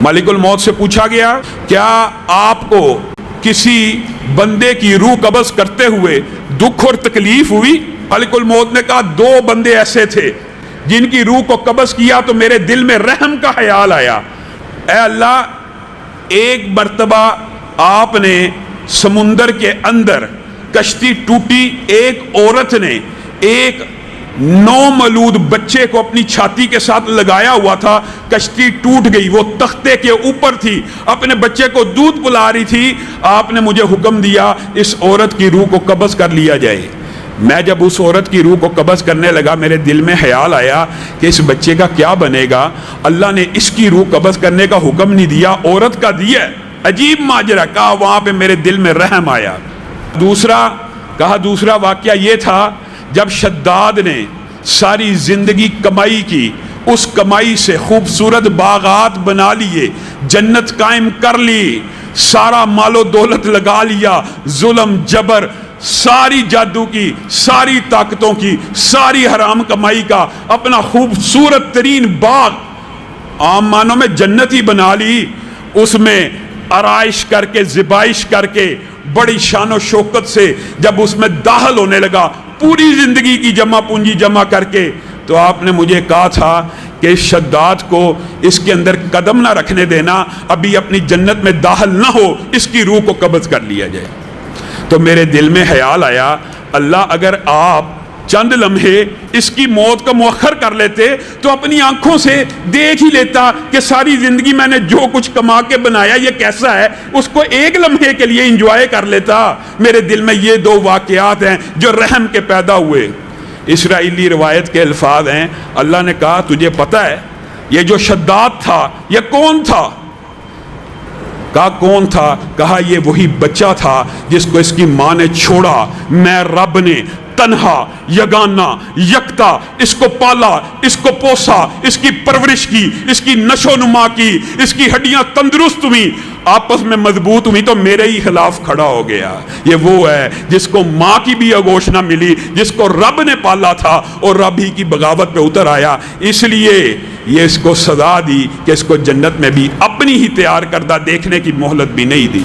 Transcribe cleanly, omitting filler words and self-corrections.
Molecule मौत से पूछा गया, क्या आपको किसी बंदे की रूह कब्ज़ करते हुए दुख और तकलीफ हुई? मलिकुल मौत ने कहा, दो बंदे ऐसे थे जिनकी रूह को कब्ज़ किया तो मेरे दिल में रहम का ख्याल आया। ऐ अल्लाह, एक मर्तबा आपने समुंदर के अंदर कश्ती टूटी, एक औरत ने एक नौमलूद बच्चे को अपनी छाती के साथ लगाया हुआ था, कश्ती टूट गई, वो तख्ते के ऊपर थी, अपने बच्चे को दूध पिला रही थी। आपने मुझे हुक्म दिया इस औरत की रूह को कब्ज़ कर लिया जाए। मैं जब उस औरत की रूह को कब्ज़ करने लगा, मेरे दिल में ख्याल आया कि इस बच्चे का क्या बनेगा। अल्लाह ने इसकी रूह कब्ज़ करने का हुक्म नहीं दिया, औरत का दिया। अजीब माजरा। कहा वहां पे मेरे दिल में रहम आया। दूसरा वाकया ये था, जब शद्दाद ने सारी जिंदगी कमाई की, उस कमाई से खूबसूरत बागात बना लिए, जन्नत कायम कर ली, सारा मालो दौलत लगा लिया, जुल्म जबर, सारी जादू की, सारी ताकतों की, सारी हराम कमाई का अपना खूबसूरत तरीन बाग आम मानों में जन्नत ही बना ली। उसमें आराइश करके, ज़िबाइश करके, बड़ी शान और शौकत से जब उसमें दाखिल होने लगा, पूरी जिंदगी की जमा पूंजी जमा करके, तो आपने मुझे कहा था कि शद्दाद को इसके अंदर कदम ना रखने देना, अभी अपनी जन्नत में दाखिल ना हो, इसकी रूह को कब्ज़ कर लिया जाए। तो मेरे दिल में ख्याल आया, अल्लाह अगर आप चंद लम्हे इसकी मौत को मुअख्खर कर लेते तो अपनी आंखों से देख ही लेता कि सारी जिंदगी मैंने जो कुछ कमा के बनाया ये कैसा है, उसको एक लम्हे के लिए इंजॉय कर लेता। मेरे दिल में ये दो वाकयात हैं जो रहम के पैदा हुए। इसराइली रिवायत के अल्फाज हैं, अल्लाह ने कहा, तुझे पता है ये जो शद्दाद था ये कौन था? कहा कौन था? कहा ये वही बच्चा था जिसको इसकी माँ ने छोड़ा, मैं रब ने तन्हा यगाना यकता इसको पाला, इसको पोसा, इसकी परवरिश की, इसकी नशोनुमा की, इसकी हड्डियां तंदुरुस्त हुई, आपस में मजबूत हुई, तो मेरे ही खिलाफ खड़ा हो गया। ये वो है जिसको माँ की भी आगोश ना मिली, जिसको रब ने पाला था और रब ही की बगावत पे उतर आया। इसलिए ये इसको सजा दी कि इसको जन्नत में भी अपनी ही तैयार करदा देखने की मोहलत भी नहीं दी।